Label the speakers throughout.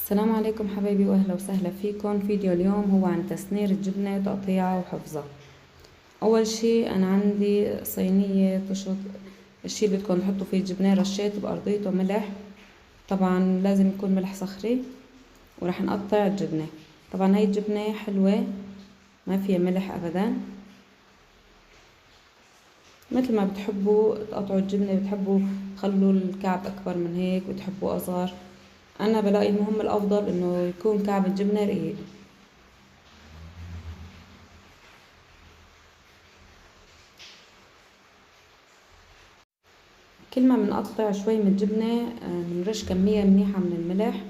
Speaker 1: السلام عليكم حبايبي، واهلا وسهلا فيكم. فيديو اليوم هو عن تسنير الجبنة وتقطيعها وحفظها. اول شي انا عندي صينية تشط. الشي اللي بدكم تحطوا فيه الجبنة رشيت بأرضيته ملح، طبعا لازم يكون ملح صخري، وراح نقطع الجبنة. طبعا هاي الجبنة حلوة ما فيها ملح ابدا، مثل ما بتحبوا تقطعوا الجبنة، بتحبوا تخلوا الكعب اكبر من هيك، بتحبوا اصغر. انا بلاقي المهم الافضل انه يكون كعب الجبنة رقيق. كل ما بنقطع شوي من الجبنة بنرش كمية منيحة من الملح.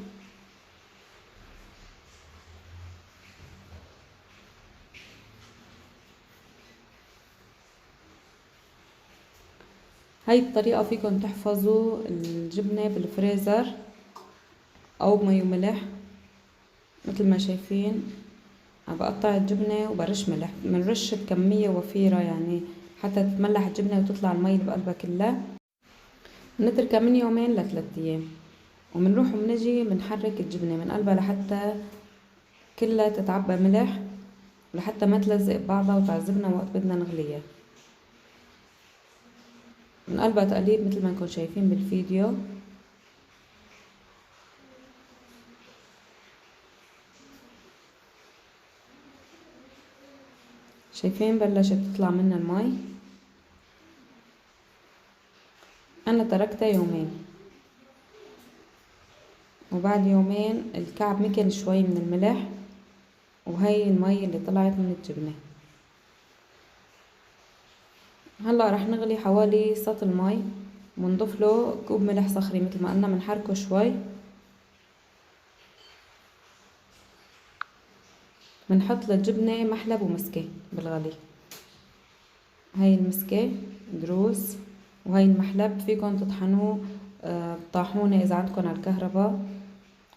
Speaker 1: هاي الطريقة فيكن تحفظوا الجبنة بالفريزر او بمي وملح. مثل ما شايفين عم بقطع الجبنة وبرش ملح، بنرش بكمية وفيرة يعني حتى تتملح الجبنة وتطلع المي اللي بقلبها كلها. بنتركها من 2 ل3 ايام، وبنروح وبنجي بنحرك الجبنة من قلبها لحتى كلها تتعبى ملح، لحتى ما تلزق ببعضها وتعذبنا وقت بدنا نغليها. من قلبها تقليب مثل ما انكم شايفين بالفيديو. شايفين بلشت تطلع منها المي. انا تركتها 2 يوم، وبعد 2 يوم الكعب مكن شوي من الملح، وهي المي اللي طلعت من الجبنة. هلا رح نغلي حوالي سطل مي، ونضيف له كوب ملح صخري مثل ما قلنا، بنحركه شوي. بنحط للجبنة محلب ومسكة بالغلي. هاي المسكة دروس، وهي المحلب فيكن تطحنوه بطاحونة اذا عندكن على الكهرباء،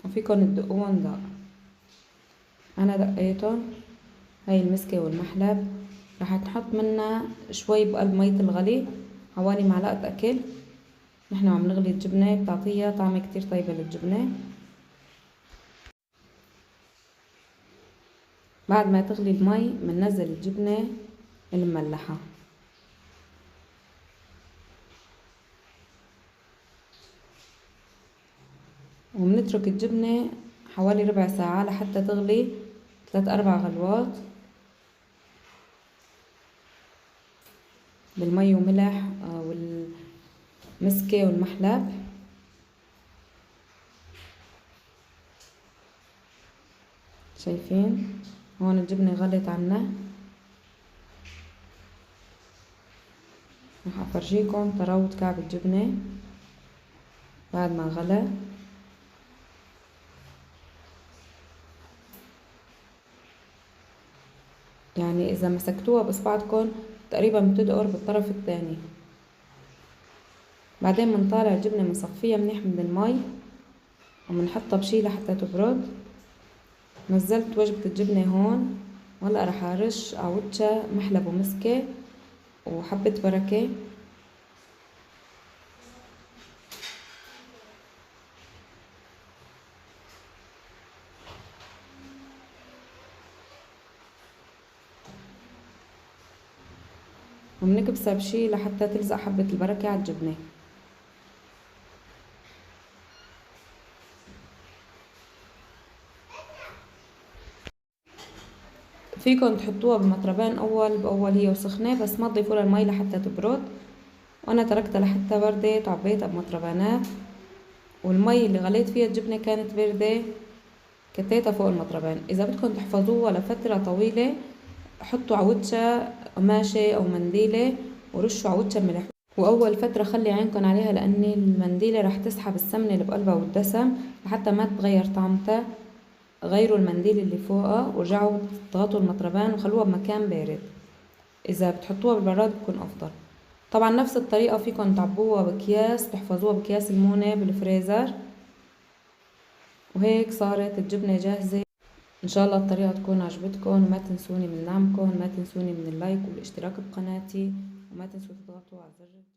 Speaker 1: وفيكن تدقوهم دق. انا دقيتهم. هاي المسكة والمحلب رح نحط منها شوي بقلب مية الغلي، حوالي معلقة اكل. نحن عم نغلي الجبنة بتعطيها طعمة كتير طيبة للجبنة. بعد ما تغلي المي بننزل الجبنة المملحة، وبنترك الجبنة حوالي ربع ساعة لحتى تغلي 3-4 غلوات بالمي وملح والمسكة والمحلب. شايفين هون الجبنة غلت عنا. رح افرجيكم طراوة كعب الجبنة بعد ما غلى. يعني اذا مسكتوها باصبعكم تقريبا بتدقر بالطرف الثاني. بعدين بنطالع الجبنة بنصفيها منيح من المي، وبنحطها بشي لحتى تبرد. نزلت وجبة الجبنة هون، وهلا رح ارش عوجها محلب ومسكة وحبة بركة. وبنكبسها بشي لحتى تلزق حبة البركة على الجبنة. فيكن تحطوها بالمطربين اول باول هي وسخنة، بس ما تضيفوا لها المي لحتى تبرد. وانا تركتها لحتى بردت وعبيتها بمطربانات، والمي اللي غليت فيها الجبنة كانت باردة، كتيتها فوق المطربين. اذا بدكم تحفظوها لفترة طويلة حطوا عوجها قماشة او منديلة ورشوا عوجها ملح، واول فترة خلي عينكم عليها لان المنديلة رح تسحب السمنة اللي بقلبها والدسم لحتى ما تتغير طعمتها. غيروا المنديل اللي فوقها ورجعوا اضغطوا المطربان وخلوها بمكان بارد. اذا بتحطوها بالبراد بكون افضل. طبعا نفس الطريقة فيكن تعبوها بأكياس، تحفظوها بأكياس المونة بالفريزر. وهيك صارت الجبنة جاهزة. ان شاء الله الطريقة تكون عجبتكم، وما تنسوني من دعمكم، ما تنسوني من اللايك والاشتراك بقناتي، وما تنسوا تضغطوا على زر